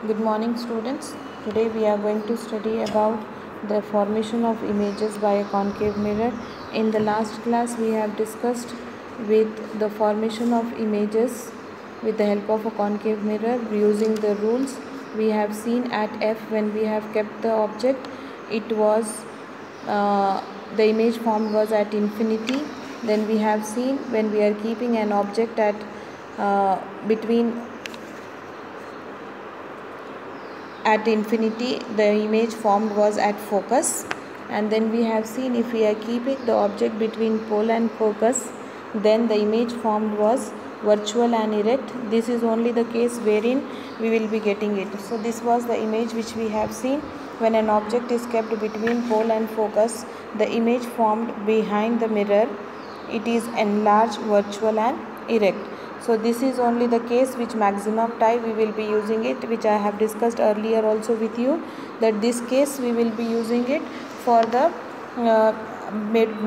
Good morning, students. Today we are going to study about the formation of images by a concave mirror. In the last class we have discussed with the formation of images with the help of a concave mirror using the rules. We have seen at F when we have kept the object, it was the image formed was at infinity. Then we have seen when we are keeping an object at infinity, the image formed was at focus. And then we have seen if we are keeping the object between pole and focus, then the image formed was virtual and erect. This is only the case wherein we will be getting it. So this was the image which we have seen. When an object is kept between pole and focus, the image formed behind the mirror, it is enlarged, virtual and erect. So this is only the case which maximum type we will be using it, which I have discussed earlier also with you, that this case we will be using it for the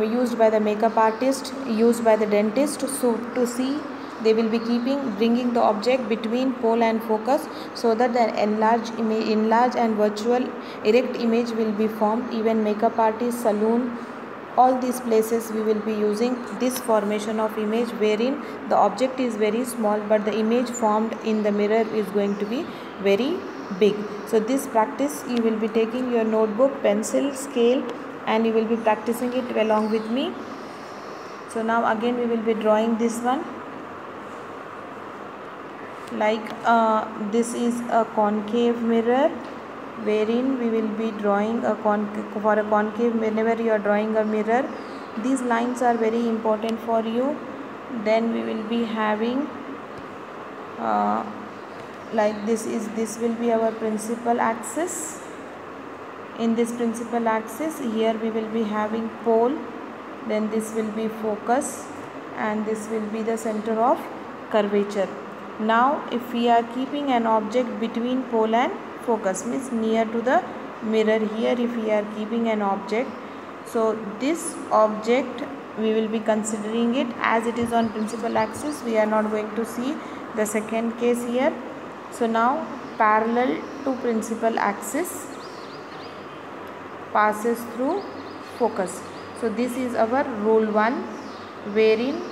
used by the makeup artist, used by the dentist. So to see, they will be bringing the object between pole and focus so that the enlarged and virtual erect image will be formed. Even makeup artist, saloon, all these places we will be using this formation of image wherein the object is very small but the image formed in the mirror is going to be very big. So this practice, you will be taking your notebook, pencil, scale, and you will be practicing it along with me. So now again we will be drawing this one. Like this is a concave mirror wherein we will be drawing for a concave. Whenever you are drawing a mirror, these lines are very important for you. Then we will be having like this will be our principal axis. In this principal axis, here we will be having pole, then this will be focus, and this will be the center of curvature. Now if we are keeping an object between pole and focus, means near to the mirror, here if we are keeping an object, so this object we will be considering it as it is on principal axis. We are not going to see the second case here. So now parallel to principal axis passes through focus. So this is our rule 1, wherein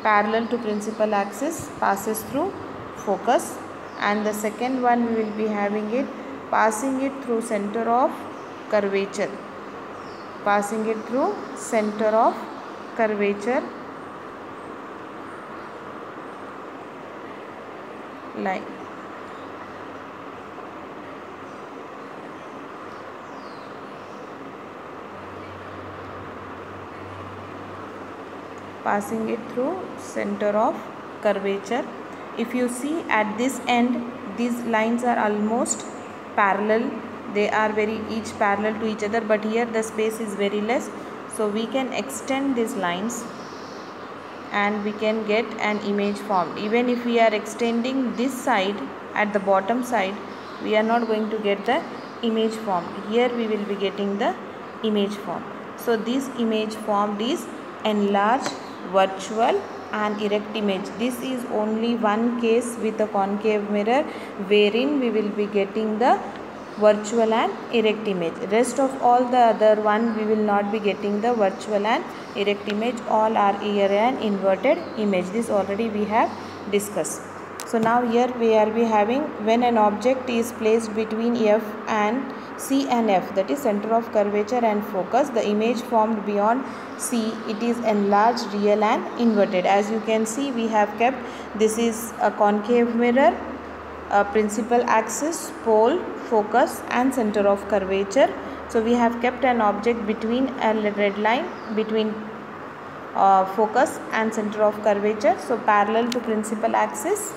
parallel to principal axis passes through focus. And the second one we will be having it passing it through center of curvature, passing it through center of curvature line. Passing it through center of curvature. If you see at this end, these lines are almost parallel. They are each parallel to each other, but here the space is very less. So we can extend these lines and we can get an image formed. Even if we are extending this side at the bottom side, we are not going to get the image formed. Here we will be getting the image formed. So this image formed is enlarged, virtual and erect image. This is only one case with a concave mirror wherein we will be getting the virtual and erect image. Rest of all the other one we will not be getting the virtual and erect image. All are here an inverted image. This already we have discussed. So now here we are be having when an object is placed between F and C and F, that is center of curvature and focus, the image formed beyond C, it is enlarged, real and inverted. As you can see, we have kept, this is a concave mirror, a principal axis, pole, focus and center of curvature. So we have kept an object between a red line between focus and center of curvature. So parallel to principal axis.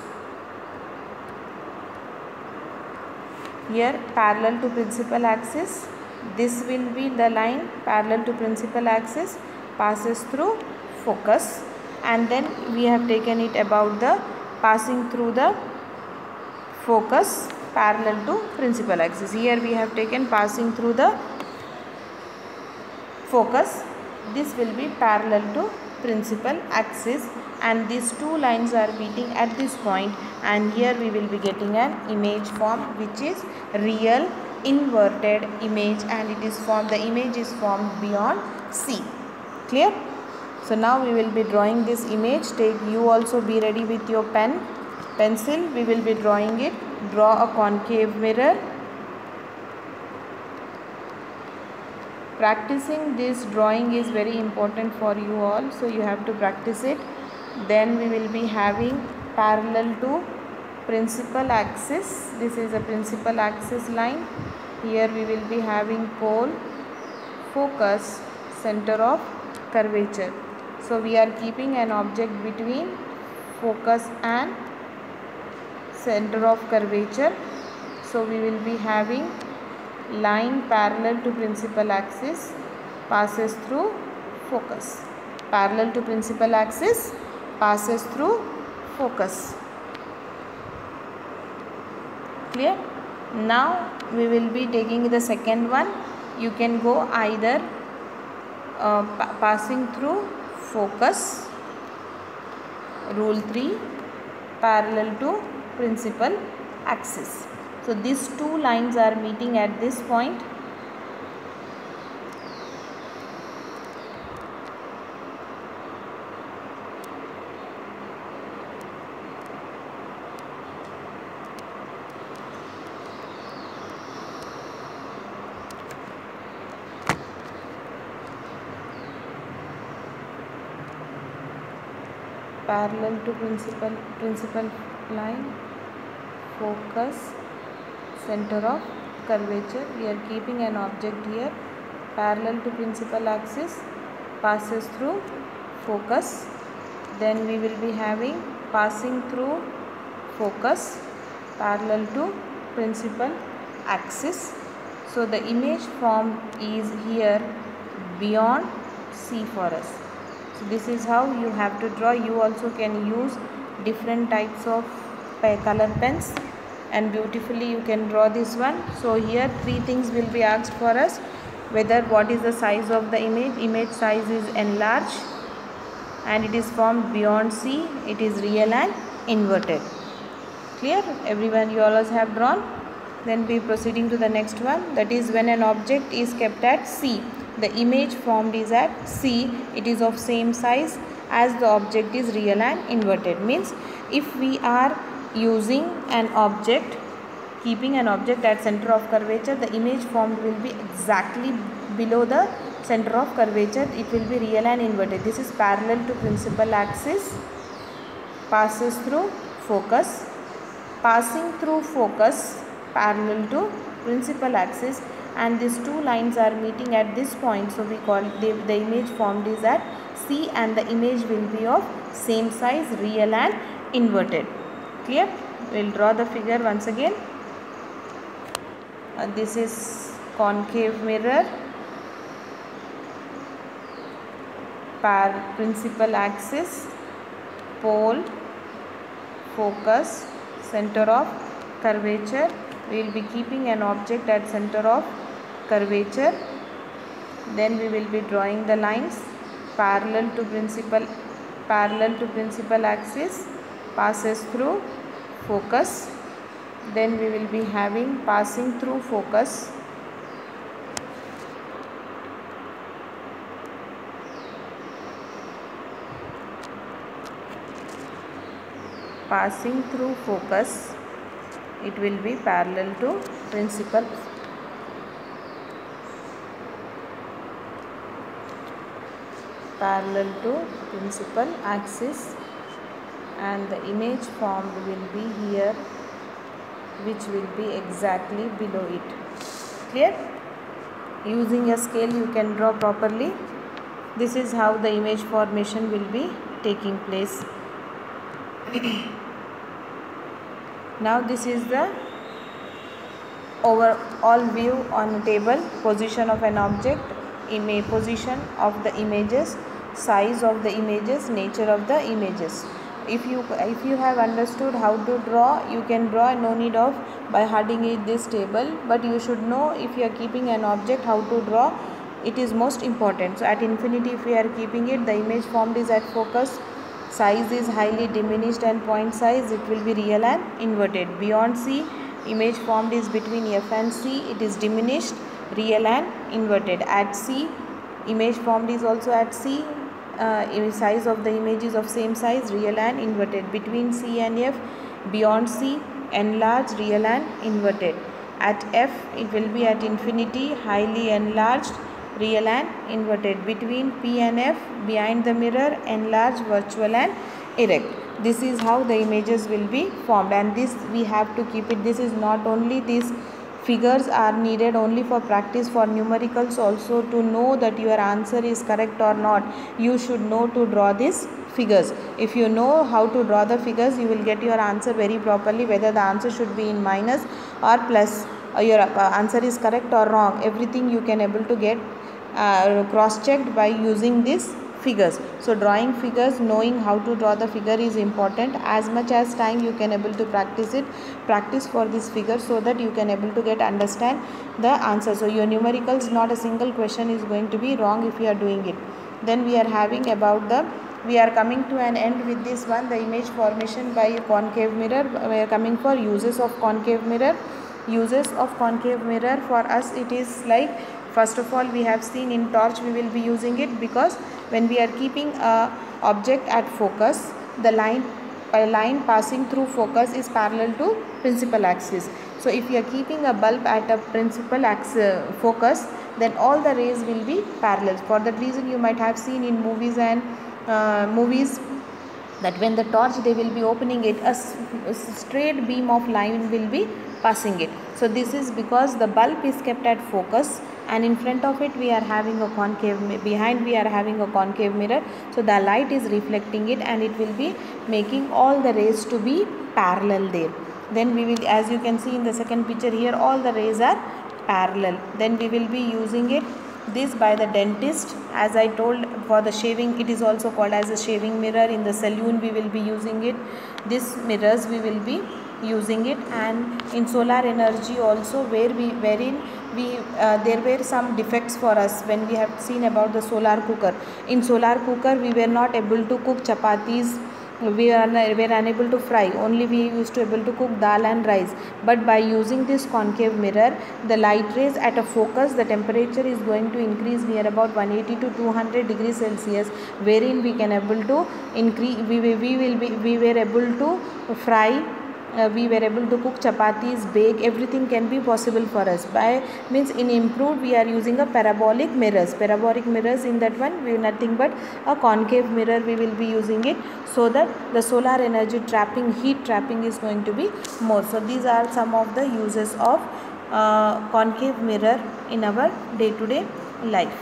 Here parallel to principal axis, this will be the line parallel to principal axis, passes through focus, and then we have taken it about the passing through the focus parallel to principal axis. Here we have taken passing through the focus, this will be parallel to principal axis, and these two lines are meeting at this point, and here we will be getting an image form which is real inverted image, and it is formed, the image is formed beyond C. Clear? So now we will be drawing this image. Take, you also be ready with your pencil. We will be drawing it. Draw a concave mirror. Practicing this drawing is very important for you all, so you have to practice it. Then we will be having parallel to principal axis. This is a principal axis line. Here we will be having pole, focus, center of curvature. So we are keeping an object between focus and center of curvature. So we will be having line parallel to principal axis passes through focus. Parallel to principal axis passes through focus. Clear? Now we will be taking the second one. You can go either passing through focus, rule 3, parallel to principal axis. So these two lines are meeting at this point. Parallel to principal line, focus, center of curvature. We are keeping an object here parallel to principal axis, passes through focus. Then we will be having passing through focus parallel to principal axis. So the image formed is here beyond C for us. So this is how you have to draw. You also can use different types of color pens, and beautifully you can draw this one. So here three things will be asked for us: whether what is the size of the image size is enlarged, and it is formed beyond C, it is real and inverted. Clear? Everyone, you always have drawn. Then we proceeding to the next one, that is when an object is kept at C, the image formed is at C, it is of same size as the object is real and inverted. Means if we are using an object, keeping an object at center of curvature, the image formed will be exactly below the center of curvature. It will be real and inverted. This is parallel to principal axis, passes through focus, passing through focus parallel to principal axis, and these two lines are meeting at this point. So we call the image formed is at C, and the image will be of same size, real and inverted. Clear? We will draw the figure once again. This is concave mirror, principal axis, pole, focus, center of curvature. We will be keeping an object at center of curvature. Then we will be drawing the lines parallel to principal axis, passes through focus. Then we will be having passing through focus, passing through focus, it will be parallel to principal axis, and the image formed will be here, which will be exactly below it. Clear? Using a scale you can draw properly. This is how the image formation will be taking place. Now this is the overall view on a table: position of an object, position of the images, size of the images, nature of the images. If you have understood how to draw, you can draw, no need of by having this table, but you should know if you are keeping an object how to draw. it is most important. So at infinity, if we are keeping it, the image formed is at focus, size is highly diminished, and point size, it will be real and inverted. Beyond C, image formed is between F and C, it is diminished, real and inverted. At C, image formed is also at C, size of the image is of same size, real and inverted. Between C and F, beyond C, enlarged, real and inverted. At F, it will be at infinity, highly enlarged, real and inverted. Between P and F, behind the mirror, enlarged, virtual and erect. This is how the images will be formed, and this we have to keep it. This is not only these figures are needed only for practice, for numericals also, to know that your answer is correct or not. You should know to draw these figures. If you know how to draw the figures, you will get your answer very properly, whether the answer should be in minus or plus, your answer is correct or wrong. Everything you can able to get cross checked by using these figures. So drawing figures, knowing how to draw the figure is important. As much as time you can able to practice it, practice for this figure, so that you can able to get understand the answer. So your numericals, not a single question is going to be wrong if you are doing it. Then we are having about the, we are coming to an end with this one, the image formation by concave mirror. We are coming for uses of concave mirror. Uses of concave mirror for us, it is like, first of all, we have seen in torch we will be using it, because when we are keeping a object at focus, the line passing through focus is parallel to principal axis. So if you are keeping a bulb at a principal axis focus, then all the rays will be parallel. For that reason, you might have seen in movies and movies that when the torch they will be opening it, a straight beam of light will be passing it. So this is because the bulb is kept at focus, and in front of it we are having a concave, behind we are having a concave mirror. So the light is reflecting it, and it will be making all the rays to be parallel there. Then we will, as you can see in the second picture here, all the rays are parallel. Then we will be using it, this by the dentist. As I told, for the shaving, it is also called as a shaving mirror. In the saloon we will be using it. These mirrors we will be using it. And in solar energy also, wherein we there were some defects for us when we have seen about the solar cooker. In solar cooker we were not able to cook chapatis, we were unable to fry, only we used to able to cook dal and rice. But by using this concave mirror, the light rays at a focus, the temperature is going to increase near about 180 to 200 degrees Celsius, wherein we can able to increase, we were able to fry, we were able to cook chapatis, bake, everything can be possible for us. By means in improved, we are using a parabolic mirrors. Parabolic mirrors, in that one we nothing but a concave mirror we will be using it, so that the solar energy trapping, heat trapping is going to be more. So these are some of the uses of concave mirror in our day-to-day life.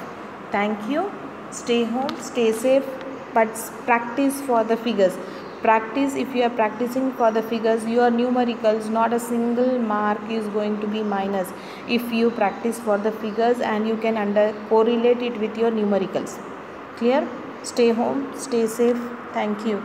Thank you. Stay home, stay safe, but practice for the figures. Practice, if you are practicing for the figures, your numericals, not a single mark is going to be minus if you practice for the figures, and you can correlate it with your numericals. Clear? Stay home, stay safe. Thank you.